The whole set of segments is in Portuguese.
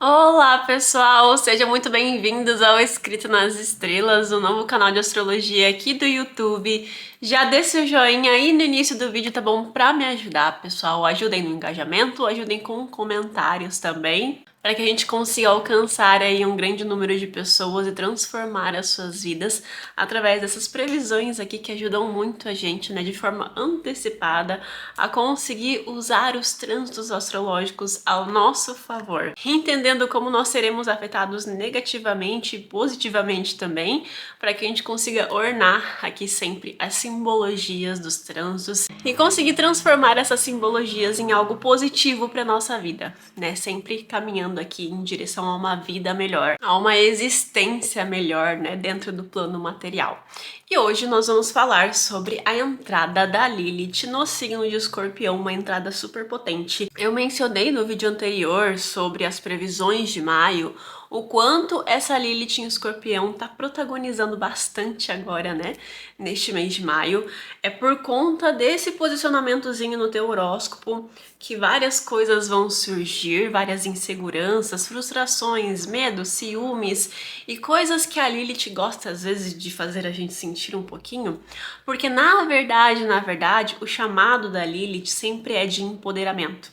Olá, pessoal! Sejam muito bem-vindos ao Escrito nas Estrelas, o novo canal de astrologia aqui do YouTube. Já deixa o joinha aí no início do vídeo, tá bom? Pra me ajudar, pessoal. Ajudem no engajamento, ajudem com comentários também, para que a gente consiga alcançar aí um grande número de pessoas e transformar as suas vidas através dessas previsões aqui que ajudam muito a gente, né, de forma antecipada a conseguir usar os trânsitos astrológicos ao nosso favor, entendendo como nós seremos afetados negativamente e positivamente também, para que a gente consiga ornar aqui sempre as simbologias dos trânsitos e conseguir transformar essas simbologias em algo positivo para nossa vida, né? Sempre caminhando aqui em direção a uma vida melhor, a uma existência melhor, né, dentro do plano material. E hoje nós vamos falar sobre a entrada da Lilith no signo de Escorpião, uma entrada super potente. Eu mencionei no vídeo anterior sobre as previsões de maio, o quanto essa Lilith em Escorpião tá protagonizando bastante agora, né, neste mês de maio. É por conta desse posicionamentozinho no teu horóscopo que várias coisas vão surgir, várias inseguranças, frustrações, medos, ciúmes e coisas que a Lilith gosta às vezes de fazer a gente sentir um pouquinho, porque na verdade, o chamado da Lilith sempre é de empoderamento.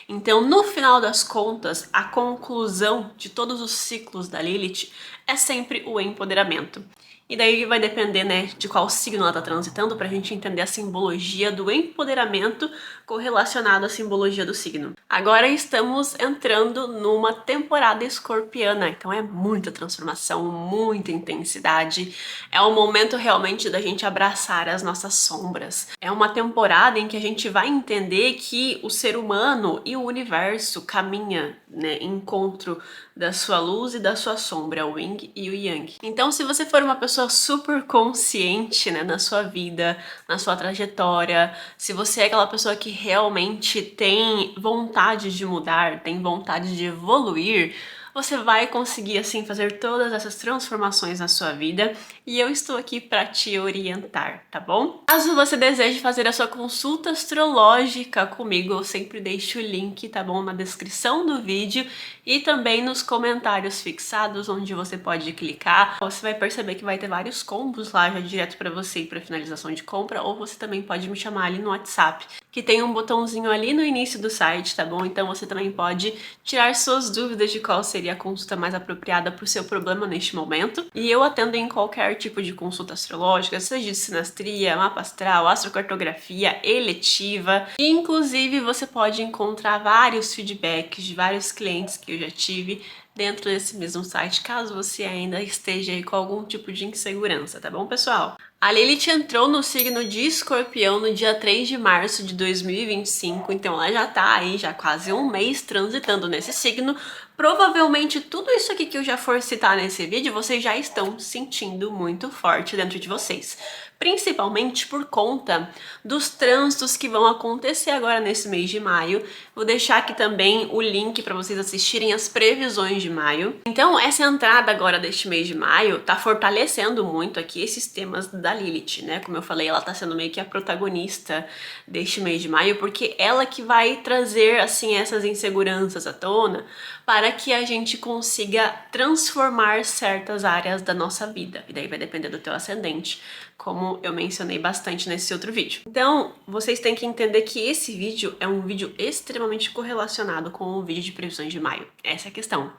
Então, no final das contas, a conclusão de todos os ciclos da Lilith é sempre o empoderamento. E daí vai depender, né, de qual signo ela tá transitando pra gente entender a simbologia do empoderamento correlacionado à simbologia do signo. Agora estamos entrando numa temporada escorpiana, então é muita transformação, muita intensidade. É o momento realmente da gente abraçar as nossas sombras. É uma temporada em que a gente vai entender que o ser humano e o universo caminha, né, em encontro da sua luz e da sua sombra, o yin e o yang. Então, se você for uma pessoa super consciente, né, na sua vida, na sua trajetória, se você é aquela pessoa que realmente tem vontade de mudar, tem vontade de evoluir, você vai conseguir assim fazer todas essas transformações na sua vida e eu estou aqui para te orientar, tá bom? Caso você deseje fazer a sua consulta astrológica comigo, eu sempre deixo o link, tá bom, na descrição do vídeo e também nos comentários fixados onde você pode clicar. Você vai perceber que vai ter vários combos lá já direto para você e para finalização de compra, ou você também pode me chamar ali no WhatsApp, que tem um botãozinho ali no início do site, tá bom? Então você também pode tirar suas dúvidas de qual seria a consulta mais apropriada para o seu problema neste momento. E eu atendo em qualquer tipo de consulta astrológica, seja de sinastria, mapa astral, astrocartografia, eletiva. E inclusive você pode encontrar vários feedbacks de vários clientes que eu já tive dentro desse mesmo site, caso você ainda esteja aí com algum tipo de insegurança, tá bom, pessoal? A Lilith entrou no signo de Escorpião no dia 3 de março de 2025, então ela já tá aí já quase um mês transitando nesse signo. Provavelmente tudo isso aqui que eu já for citar nesse vídeo, vocês já estão sentindo muito forte dentro de vocês. Principalmente por conta dos trânsitos que vão acontecer agora nesse mês de maio. Vou deixar aqui também o link para vocês assistirem as previsões de maio. Então, essa entrada agora deste mês de maio tá fortalecendo muito aqui esses temas da Lilith, né? Como eu falei, ela tá sendo meio que a protagonista deste mês de maio, porque ela que vai trazer, assim, essas inseguranças à tona para que a gente consiga transformar certas áreas da nossa vida. E daí vai depender do teu ascendente, como eu mencionei bastante nesse outro vídeo. Então, vocês têm que entender que esse vídeo é um vídeo extremamente correlacionado com o vídeo de previsões de maio. Essa é a questão.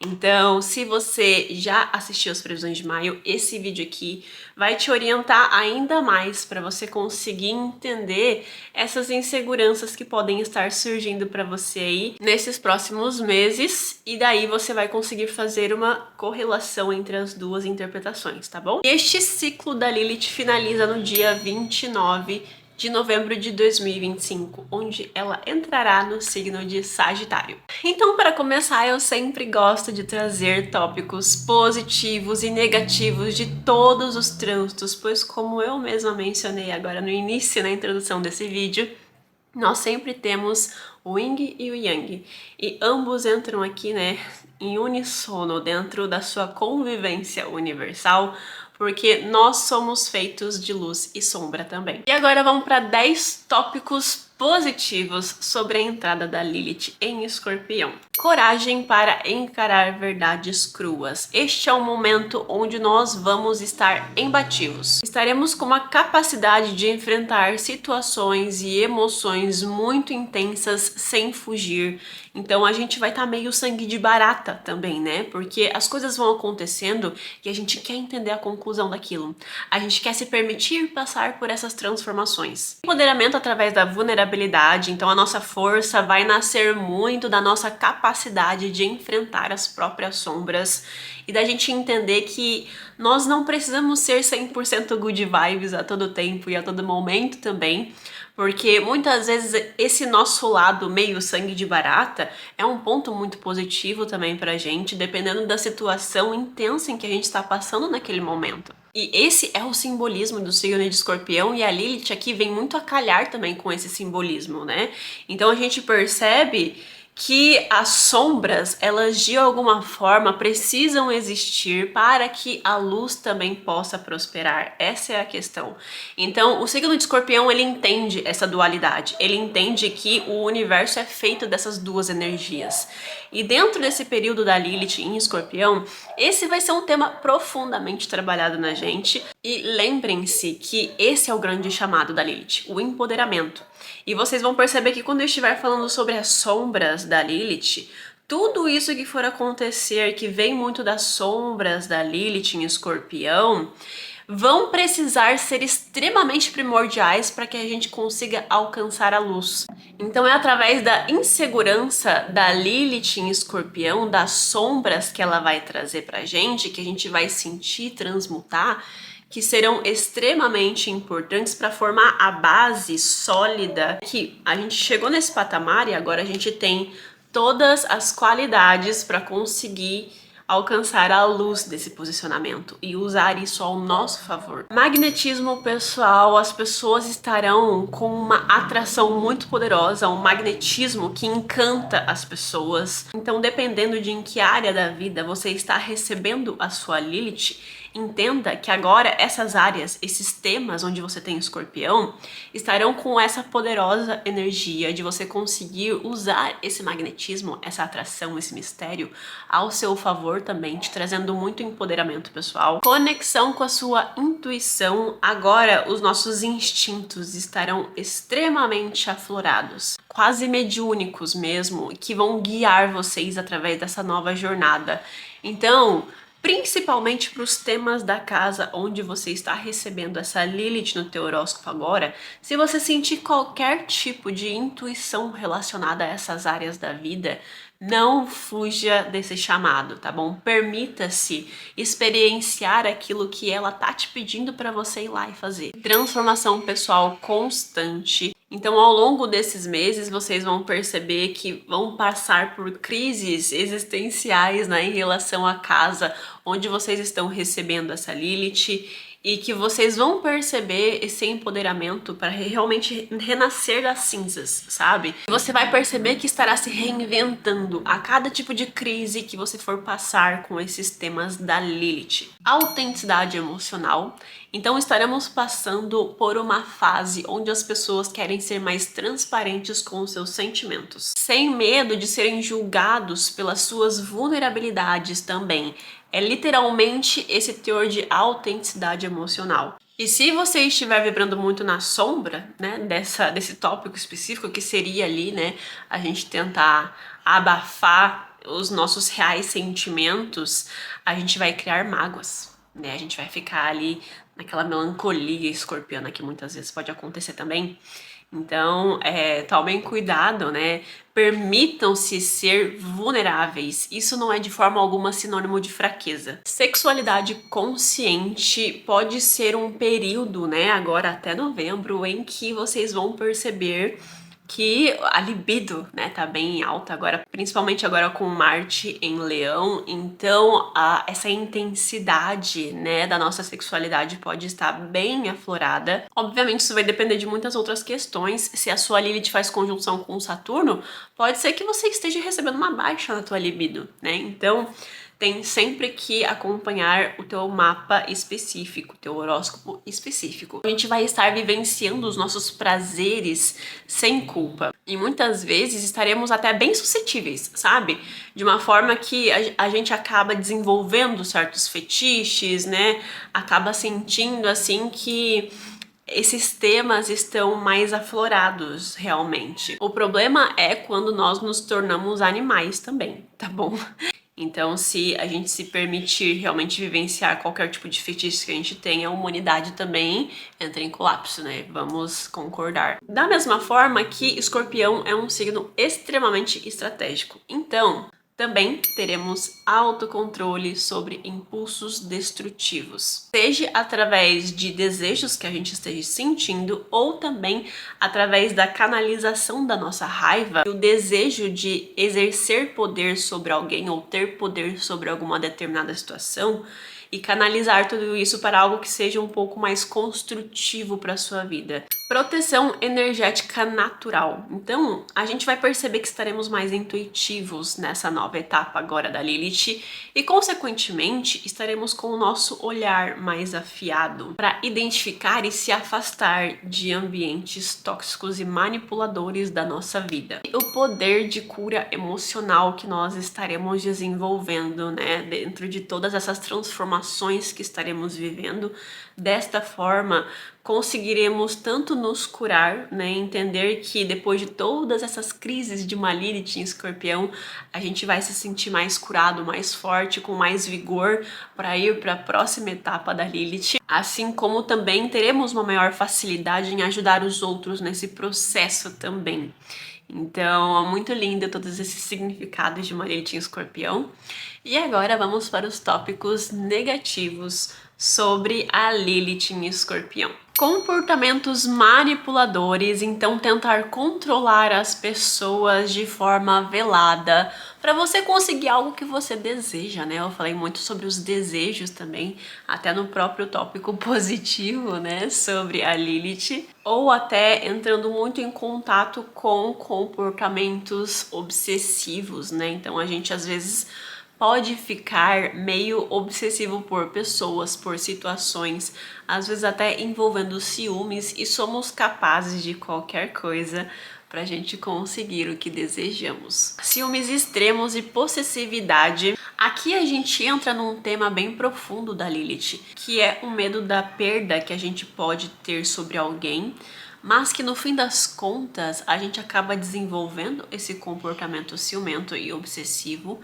Então, se você já assistiu as previsões de maio, esse vídeo aqui vai te orientar ainda mais para você conseguir entender essas inseguranças que podem estar surgindo para você aí nesses próximos meses, e daí você vai conseguir fazer uma correlação entre as duas interpretações, tá bom? E este ciclo da Lilith finaliza no dia 29 de novembro de 2025, onde ela entrará no signo de Sagitário. Então, para começar, eu sempre gosto de trazer tópicos positivos e negativos de todos os trânsitos, pois como eu mesma mencionei agora no início, na introdução desse vídeo, nós sempre temos o Yin e o Yang, e ambos entram aqui, né, em unissono dentro da sua convivência universal, porque nós somos feitos de luz e sombra também. E agora vamos para 10 tópicos positivos sobre a entrada da Lilith em Escorpião. Coragem para encarar verdades cruas. Este é o momento onde nós vamos estar imbatíveis. Estaremos com uma capacidade de enfrentar situações e emoções muito intensas sem fugir. Então a gente vai estar meio sangue de barata também, né? Porque as coisas vão acontecendo e a gente quer entender a conclusão daquilo. A gente quer se permitir passar por essas transformações. Empoderamento através da vulnerabilidade, então a nossa força vai nascer muito da nossa capacidade de enfrentar as próprias sombras e da gente entender que nós não precisamos ser 100% good vibes a todo tempo e a todo momento também, porque muitas vezes esse nosso lado meio sangue de barata é um ponto muito positivo também pra gente, dependendo da situação intensa em que a gente está passando naquele momento. E esse é o simbolismo do signo de Escorpião, e a Lilith aqui vem muito a calhar também com esse simbolismo, né? Então a gente percebe que as sombras, elas de alguma forma precisam existir para que a luz também possa prosperar. Essa é a questão. Então, o signo de Escorpião, ele entende essa dualidade. Ele entende que o universo é feito dessas duas energias. E dentro desse período da Lilith em Escorpião, esse vai ser um tema profundamente trabalhado na gente. E lembrem-se que esse é o grande chamado da Lilith, o empoderamento. E vocês vão perceber que quando eu estiver falando sobre as sombras da Lilith, tudo isso que for acontecer, que vem muito das sombras da Lilith em Escorpião, vão precisar ser extremamente primordiais para que a gente consiga alcançar a luz. Então é através da insegurança da Lilith em Escorpião, das sombras que ela vai trazer pra gente, que a gente vai sentir, transmutar, que serão extremamente importantes para formar a base sólida que a gente chegou nesse patamar e agora a gente tem todas as qualidades para conseguir alcançar a luz desse posicionamento e usar isso ao nosso favor. Magnetismo, pessoal, as pessoas estarão com uma atração muito poderosa, um magnetismo que encanta as pessoas. Então, dependendo de em que área da vida você está recebendo a sua Lilith, entenda que agora essas áreas, esses temas onde você tem Escorpião, estarão com essa poderosa energia de você conseguir usar esse magnetismo, essa atração, esse mistério ao seu favor também, te trazendo muito empoderamento pessoal. Conexão com a sua intuição. Agora os nossos instintos estarão extremamente aflorados, quase mediúnicos mesmo, que vão guiar vocês através dessa nova jornada. Então, principalmente para os temas da casa onde você está recebendo essa Lilith no teu horóscopo agora, se você sentir qualquer tipo de intuição relacionada a essas áreas da vida, não fuja desse chamado, tá bom? Permita-se experienciar aquilo que ela tá te pedindo para você ir lá e fazer. Transformação pessoal constante. Então, ao longo desses meses, vocês vão perceber que vão passar por crises existenciais, né, em relação à casa onde vocês estão recebendo essa Lilith, e que vocês vão perceber esse empoderamento para realmente renascer das cinzas, sabe? Você vai perceber que estará se reinventando a cada tipo de crise que você for passar com esses temas da Lilith. Autenticidade emocional. Então estaremos passando por uma fase onde as pessoas querem ser mais transparentes com os seus sentimentos, sem medo de serem julgados pelas suas vulnerabilidades também. É literalmente esse teor de autenticidade emocional. E se você estiver vibrando muito na sombra, né, desse tópico específico, que seria ali, né, a gente tentar abafar os nossos reais sentimentos, a gente vai criar mágoas, né, a gente vai ficar ali naquela melancolia escorpiana que muitas vezes pode acontecer também. Então, tomem cuidado, né? Permitam-se ser vulneráveis. Isso não é de forma alguma sinônimo de fraqueza. Sexualidade consciente pode ser um período, né? Agora até novembro, em que vocês vão perceber que a libido, né, tá bem alta agora, principalmente agora com Marte em Leão. Então essa intensidade, né, da nossa sexualidade pode estar bem aflorada. Obviamente isso vai depender de muitas outras questões. Se a sua Lilith faz conjunção com Saturno, pode ser que você esteja recebendo uma baixa na tua libido, né? Então tem sempre que acompanhar o teu mapa específico, teu horóscopo específico. A gente vai estar vivenciando os nossos prazeres sem culpa. E muitas vezes estaremos até bem suscetíveis, sabe? De uma forma que a gente acaba desenvolvendo certos fetiches, né? Acaba sentindo assim que esses temas estão mais aflorados realmente. O problema é quando nós nos tornamos animais também, tá bom? Então, se a gente se permitir realmente vivenciar qualquer tipo de fetiche que a gente tenha, a humanidade também entra em colapso, né? Vamos concordar. Da mesma forma que Escorpião é um signo extremamente estratégico. Então, também teremos autocontrole sobre impulsos destrutivos, seja através de desejos que a gente esteja sentindo ou também através da canalização da nossa raiva, o desejo de exercer poder sobre alguém ou ter poder sobre alguma determinada situação e canalizar tudo isso para algo que seja um pouco mais construtivo para a sua vida. Proteção energética natural. Então, a gente vai perceber que estaremos mais intuitivos nessa nova etapa agora da Lilith e, consequentemente, estaremos com o nosso olhar mais afiado para identificar e se afastar de ambientes tóxicos e manipuladores da nossa vida. E o poder de cura emocional que nós estaremos desenvolvendo, né, dentro de todas essas transformações que estaremos vivendo. Desta forma, conseguiremos tanto nos curar, né, entender que depois de todas essas crises de uma Lilith em Escorpião, a gente vai se sentir mais curado, mais forte, com mais vigor para ir para a próxima etapa da Lilith, assim como também teremos uma maior facilidade em ajudar os outros nesse processo também. Então, muito lindo todos esses significados de uma Lilith em Escorpião. E agora vamos para os tópicos negativos sobre a Lilith em Escorpião. Comportamentos manipuladores, então tentar controlar as pessoas de forma velada para você conseguir algo que você deseja, né? Eu falei muito sobre os desejos também, até no próprio tópico positivo, né, sobre a Lilith, ou até entrando muito em contato com comportamentos obsessivos, né? Então a gente às vezes pode ficar meio obsessivo por pessoas, por situações, às vezes até envolvendo ciúmes, e somos capazes de qualquer coisa pra gente conseguir o que desejamos. Ciúmes extremos e possessividade. Aqui a gente entra num tema bem profundo da Lilith, que é o medo da perda que a gente pode ter sobre alguém, mas que no fim das contas a gente acaba desenvolvendo esse comportamento ciumento e obsessivo,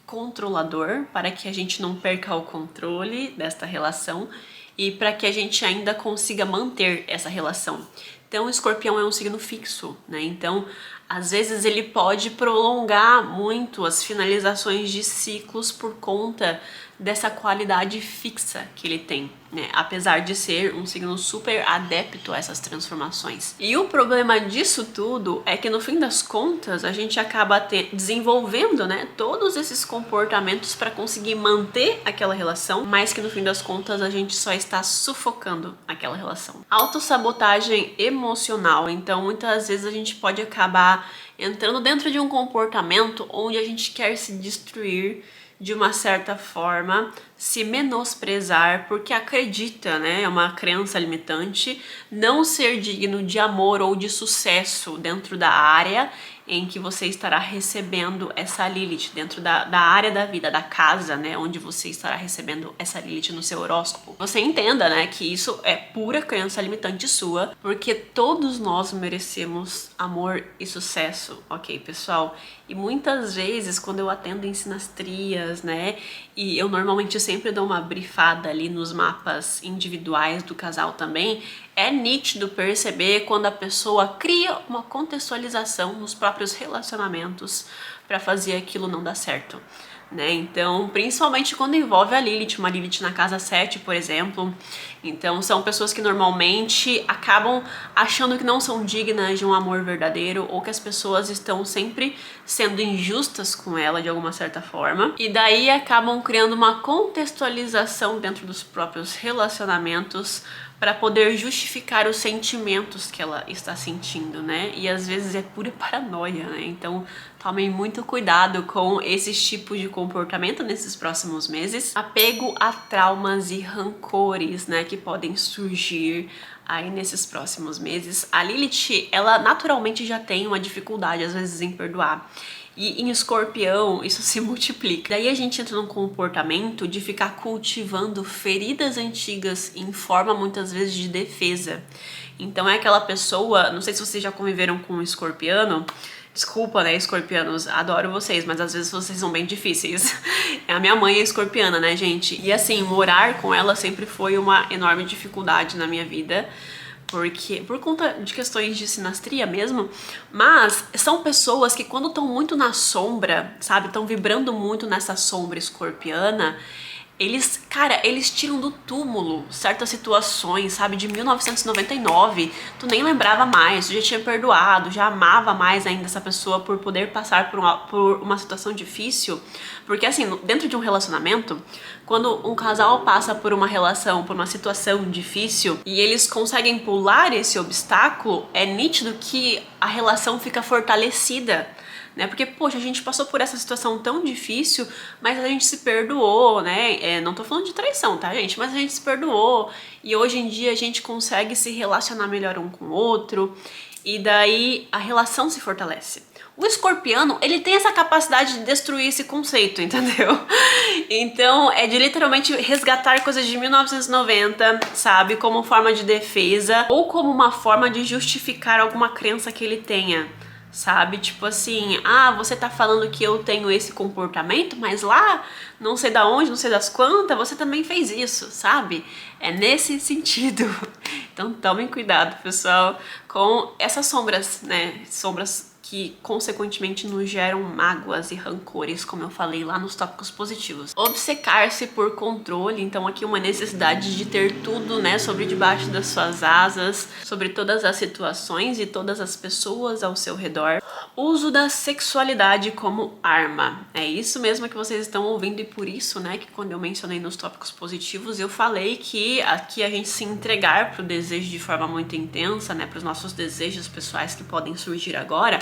controlador, para que a gente não perca o controle desta relação e para que a gente ainda consiga manter essa relação. Então, o Escorpião é um signo fixo, né? Então, às vezes ele pode prolongar muito as finalizações de ciclos por conta dessa qualidade fixa que ele tem, né? Apesar de ser um signo super adepto a essas transformações. E o problema disso tudo é que no fim das contas a gente acaba desenvolvendo, né, todos esses comportamentos para conseguir manter aquela relação, mas que no fim das contas a gente só está sufocando aquela relação. Autossabotagem emocional. Então, muitas vezes a gente pode acabar entrando dentro de um comportamento onde a gente quer se destruir de uma certa forma, se menosprezar porque acredita, né, é uma crença limitante, não ser digno de amor ou de sucesso dentro da área em que você estará recebendo essa Lilith, dentro da área da vida, da casa, né, onde você estará recebendo essa Lilith no seu horóscopo. Você entenda, né, que isso é pura crença limitante sua, porque todos nós merecemos amor e sucesso, ok, pessoal? E muitas vezes, quando eu atendo em sinastrias, né, e eu normalmente sempre dou uma brifada ali nos mapas individuais do casal também, é nítido perceber quando a pessoa cria uma contextualização nos próprios relacionamentos para fazer aquilo não dar certo, né? Então, principalmente quando envolve a Lilith, uma Lilith na casa 7, por exemplo. Então, são pessoas que normalmente acabam achando que não são dignas de um amor verdadeiro, ou que as pessoas estão sempre sendo injustas com ela de alguma certa forma. E daí acabam criando uma contextualização dentro dos próprios relacionamentos para poder justificar os sentimentos que ela está sentindo, né? E às vezes é pura paranoia, né? Então, tomem muito cuidado com esses tipos de comportamento nesses próximos meses. Apego a traumas e rancores, né, que podem surgir aí nesses próximos meses. A Lilith, ela naturalmente já tem uma dificuldade às vezes em perdoar. E em Escorpião isso se multiplica. Daí a gente entra num comportamento de ficar cultivando feridas antigas em forma muitas vezes de defesa. Então é aquela pessoa, não sei se vocês já conviveram com um escorpiano. Desculpa, né, escorpianos, adoro vocês, mas às vezes vocês são bem difíceis. A minha mãe é escorpiana, né, gente? E assim, morar com ela sempre foi uma enorme dificuldade na minha vida, porque por conta de questões de sinastria mesmo, mas são pessoas que quando estão muito na sombra, sabe, estão vibrando muito nessa sombra escorpiana, eles, cara, eles tiram do túmulo certas situações, sabe, de 1999, tu nem lembrava mais, tu já tinha perdoado, já amava mais ainda essa pessoa por poder passar por uma situação difícil, porque assim, dentro de um relacionamento, quando um casal passa por uma relação, por uma situação difícil, e eles conseguem pular esse obstáculo, é nítido que a relação fica fortalecida, né? Porque, poxa, a gente passou por essa situação tão difícil, mas a gente se perdoou, né? Não tô falando de traição, tá, gente? Mas a gente se perdoou e hoje em dia a gente consegue se relacionar melhor um com o outro e daí a relação se fortalece. O escorpiano, ele tem essa capacidade de destruir esse conceito, entendeu? Então, é de literalmente resgatar coisas de 1990, sabe? Como forma de defesa ou como uma forma de justificar alguma crença que ele tenha. Sabe? Tipo assim, ah, você tá falando que eu tenho esse comportamento, mas lá, não sei da onde, não sei das quantas, você também fez isso, sabe? É nesse sentido. Então tomem cuidado, pessoal, com essas sombras, né? Sombras que consequentemente nos geram mágoas e rancores, como eu falei lá nos tópicos positivos. Obcecar-se por controle, então aqui uma necessidade de ter tudo, né, sobre debaixo das suas asas, sobre todas as situações e todas as pessoas ao seu redor. Uso da sexualidade como arma. É isso mesmo que vocês estão ouvindo e por isso, né, que quando eu mencionei nos tópicos positivos, eu falei que aqui a gente se entregar pro desejo de forma muito intensa, né, pros nossos desejos pessoais que podem surgir agora,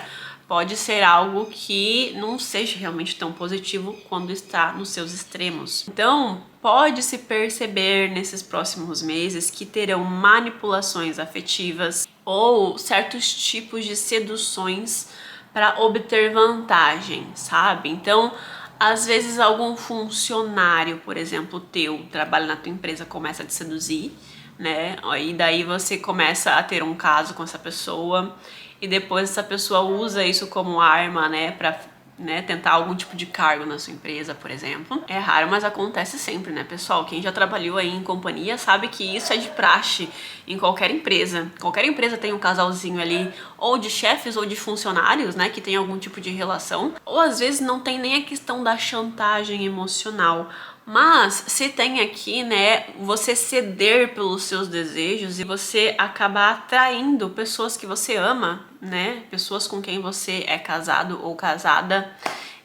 pode ser algo que não seja realmente tão positivo quando está nos seus extremos. Então, pode-se perceber nesses próximos meses que terão manipulações afetivas ou certos tipos de seduções para obter vantagem, sabe? Então, às vezes algum funcionário, por exemplo, teu, trabalha na tua empresa, começa a te seduzir, né? E daí você começa a ter um caso com essa pessoa e depois essa pessoa usa isso como arma, né, pra, né, tentar algum tipo de cargo na sua empresa, por exemplo. É raro, mas acontece sempre, né, pessoal? Quem já trabalhou aí em companhia sabe que isso é de praxe em qualquer empresa. Qualquer empresa tem um casalzinho ali, ou de chefes ou de funcionários, né, que tem algum tipo de relação. Ou às vezes não tem nem a questão da chantagem emocional. Mas se tem aqui, né, você ceder pelos seus desejos e você acabar atraindo pessoas que você ama, né, pessoas com quem você é casado ou casada.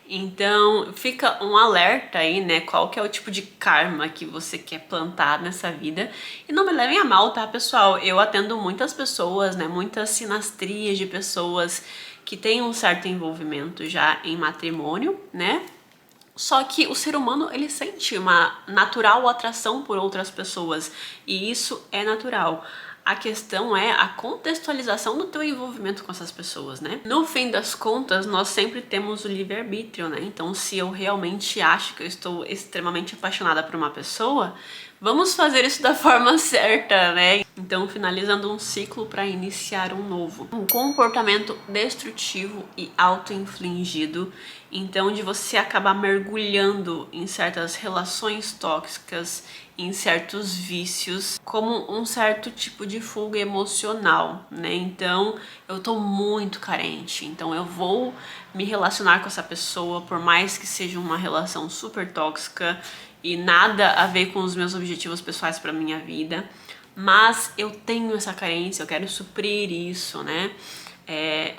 Então fica um alerta aí, né, qual que é o tipo de karma que você quer plantar nessa vida. E não me levem a mal, tá, pessoal? Eu atendo muitas pessoas, né, muitas sinastrias de pessoas que têm um certo envolvimento já em matrimônio, né? Só que o ser humano, ele sente uma natural atração por outras pessoas e isso é natural. A questão é a contextualização do teu envolvimento com essas pessoas, né? No fim das contas, nós sempre temos o livre-arbítrio, né? Então, se eu realmente acho que eu estou extremamente apaixonada por uma pessoa, vamos fazer isso da forma certa, né? Então, finalizando um ciclo para iniciar um novo. Um comportamento destrutivo e auto-infligido. Então, de você acabar mergulhando em certas relações tóxicas, em certos vícios, como um certo tipo de fuga emocional, né? Então, eu tô muito carente, então eu vou me relacionar com essa pessoa, por mais que seja uma relação super tóxica e nada a ver com os meus objetivos pessoais para minha vida, mas eu tenho essa carência, eu quero suprir isso, né?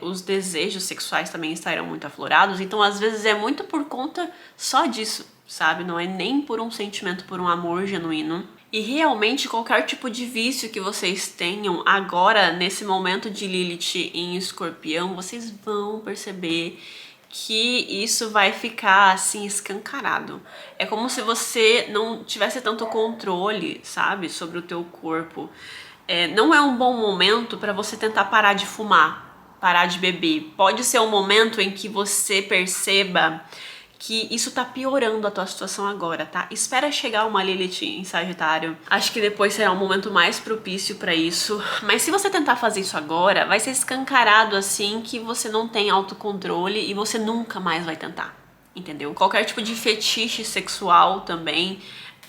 Os desejos sexuais também estarão muito aflorados, então às vezes é muito por conta só disso, sabe? Não é nem por um sentimento, por um amor genuíno. E realmente qualquer tipo de vício que vocês tenham agora, nesse momento de Lilith em Escorpião, vocês vão perceber que isso vai ficar assim escancarado. É como se você não tivesse tanto controle, sabe, sobre o teu corpo. Não é um bom momento para você tentar parar de fumar, parar de beber. Pode ser um momento em que você perceba que isso tá piorando a tua situação agora, tá? Espera chegar uma Lilith em Sagitário. Acho que depois será um momento mais propício pra isso. Mas se você tentar fazer isso agora, vai ser escancarado assim que você não tem autocontrole e você nunca mais vai tentar, entendeu? Qualquer tipo de fetiche sexual também.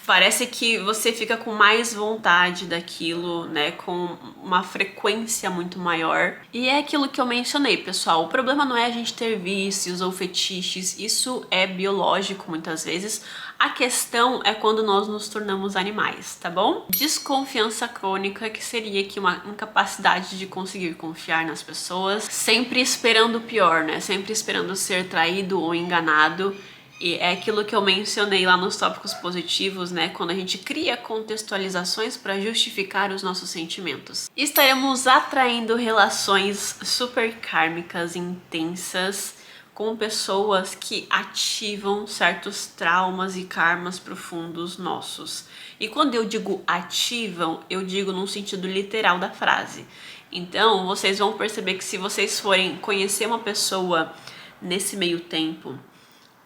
Parece que você fica com mais vontade daquilo, né? Com uma frequência muito maior. E é aquilo que eu mencionei, pessoal. O problema não é a gente ter vícios ou fetiches. Isso é biológico muitas vezes. A questão é quando nós nos tornamos animais, tá bom? Desconfiança crônica, que seria aqui uma incapacidade de conseguir confiar nas pessoas. Sempre esperando o pior, né? Sempre esperando ser traído ou enganado. E é aquilo que eu mencionei lá nos tópicos positivos, né? Quando a gente cria contextualizações para justificar os nossos sentimentos. Estaremos atraindo relações super kármicas, intensas, com pessoas que ativam certos traumas e karmas profundos nossos. E quando eu digo ativam, eu digo num sentido literal da frase. Então, vocês vão perceber que se vocês forem conhecer uma pessoa nesse meio tempo,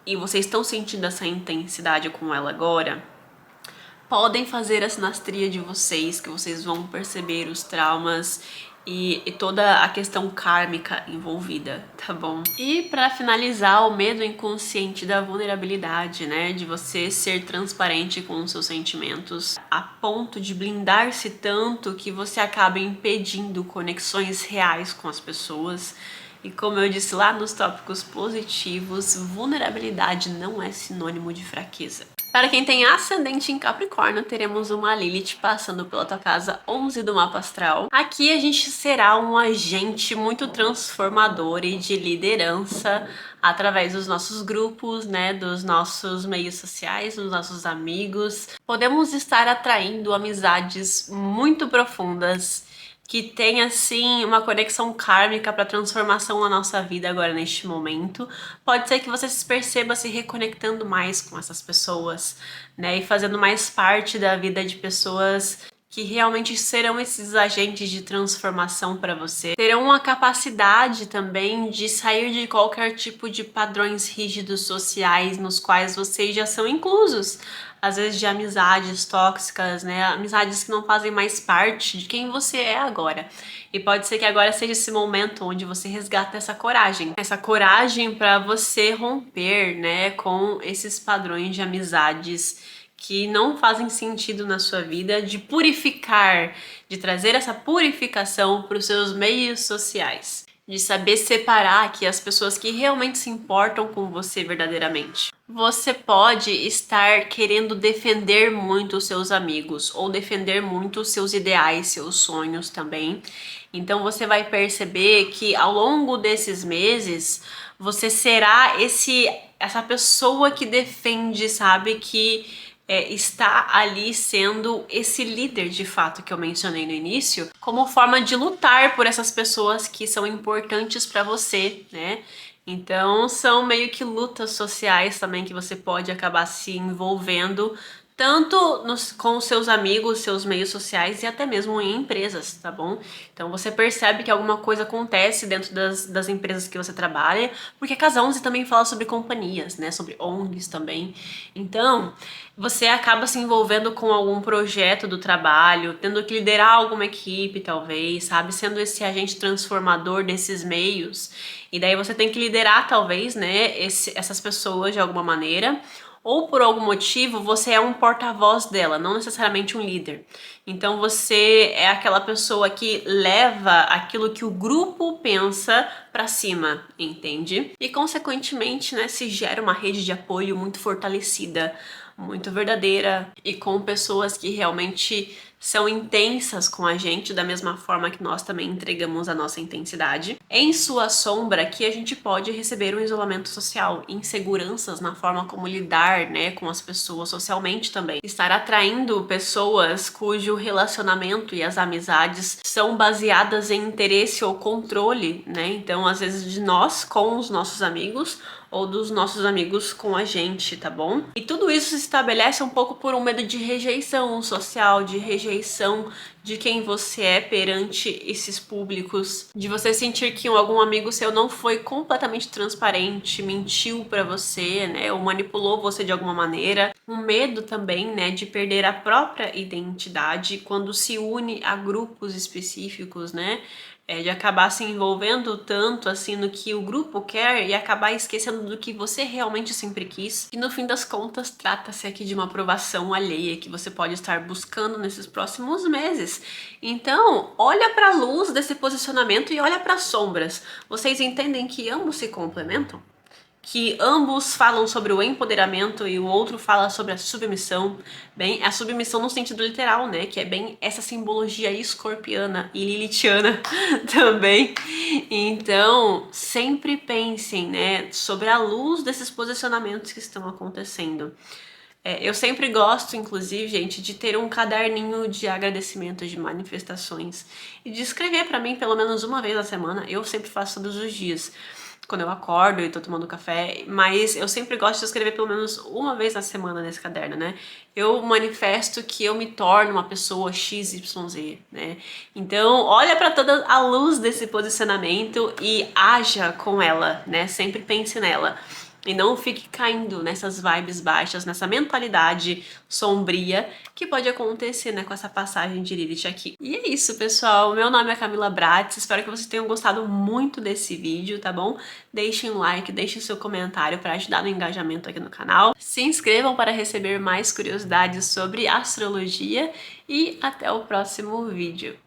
e vocês estão sentindo essa intensidade com ela agora, podem fazer a sinastria de vocês, que vocês vão perceber os traumas e toda a questão kármica envolvida, tá bom? E para finalizar, o medo inconsciente da vulnerabilidade, né? De você ser transparente com os seus sentimentos, a ponto de blindar-se tanto que você acaba impedindo conexões reais com as pessoas. E como eu disse lá nos tópicos positivos, vulnerabilidade não é sinônimo de fraqueza. Para quem tem ascendente em Capricórnio, teremos uma Lilith passando pela tua casa 11 do mapa astral. Aqui a gente será um agente muito transformador e de liderança através dos nossos grupos, né, dos nossos meios sociais, dos nossos amigos. Podemos estar atraindo amizades muito profundas que tem, assim, uma conexão kármica para transformação na nossa vida agora neste momento. Pode ser que você se perceba se reconectando mais com essas pessoas, né? E fazendo mais parte da vida de pessoas que realmente serão esses agentes de transformação para você. Terão uma capacidade também de sair de qualquer tipo de padrões rígidos sociais nos quais vocês já são inclusos. Às vezes de amizades tóxicas, né? Amizades que não fazem mais parte de quem você é agora. E pode ser que agora seja esse momento onde você resgata essa coragem para você romper, né, com esses padrões de amizades que não fazem sentido na sua vida, de purificar, de trazer essa purificação para os seus meios sociais, de saber separar aqui as pessoas que realmente se importam com você verdadeiramente. Você pode estar querendo defender muito os seus amigos ou defender muito os seus ideais, seus sonhos também. Então você vai perceber que ao longo desses meses você será essa pessoa que defende, sabe, que está ali sendo esse líder de fato que eu mencionei no início, como forma de lutar por essas pessoas que são importantes para você, né? Então são meio que lutas sociais também que você pode acabar se envolvendo, tanto com os seus amigos, seus meios sociais e até mesmo em empresas, tá bom? Então você percebe que alguma coisa acontece dentro das empresas que você trabalha, porque a Casa 11 também fala sobre companhias, né? Sobre ONGs também. Então você acaba se envolvendo com algum projeto do trabalho, tendo que liderar alguma equipe talvez, sabe? Sendo esse agente transformador desses meios. E daí você tem que liderar talvez, né, essas pessoas de alguma maneira. Ou por algum motivo você é um porta-voz dela, não necessariamente um líder. Então você é aquela pessoa que leva aquilo que o grupo pensa pra cima, entende? E consequentemente, né, se gera uma rede de apoio muito fortalecida, muito verdadeira e com pessoas que realmente são intensas com a gente, da mesma forma que nós também entregamos a nossa intensidade. Em sua sombra, que a gente pode receber um isolamento social, inseguranças na forma como lidar, né, com as pessoas socialmente também. Estar atraindo pessoas cujo relacionamento e as amizades são baseadas em interesse ou controle, né? Então, às vezes, de nós com os nossos amigos ou dos nossos amigos com a gente, tá bom? E tudo isso se estabelece um pouco por um medo de rejeição social, de rejeição de quem você é perante esses públicos, de você sentir que algum amigo seu não foi completamente transparente, mentiu pra você, né, ou manipulou você de alguma maneira. Um medo também, né, de perder a própria identidade quando se une a grupos específicos, né? De acabar se envolvendo tanto assim no que o grupo quer e acabar esquecendo do que você realmente sempre quis. E no fim das contas, trata-se aqui de uma aprovação alheia que você pode estar buscando nesses próximos meses. Então, olha para a luz desse posicionamento e olha para as sombras. Vocês entendem que ambos se complementam? Que ambos falam sobre o empoderamento e o outro fala sobre a submissão. Bem, a submissão no sentido literal, né? Que é bem essa simbologia escorpiana e lilithiana também. Então, sempre pensem, né, sobre a luz desses posicionamentos que estão acontecendo. Eu sempre gosto, inclusive, gente, de ter um caderninho de agradecimentos, de manifestações e de escrever para mim pelo menos uma vez na semana. Eu sempre faço todos os dias, quando eu acordo e tô tomando café, mas eu sempre gosto de escrever pelo menos uma vez na semana nesse caderno, né? Eu manifesto que eu me torno uma pessoa XYZ, né? Então, olha para toda a luz desse posicionamento e haja com ela, né? Sempre pense nela. E não fique caindo nessas vibes baixas, nessa mentalidade sombria que pode acontecer, né, com essa passagem de Lilith aqui. E é isso, pessoal. Meu nome é Camila Bratz. Espero que vocês tenham gostado muito desse vídeo, tá bom? Deixem um like, deixem seu comentário para ajudar no engajamento aqui no canal. Se inscrevam para receber mais curiosidades sobre astrologia e até o próximo vídeo.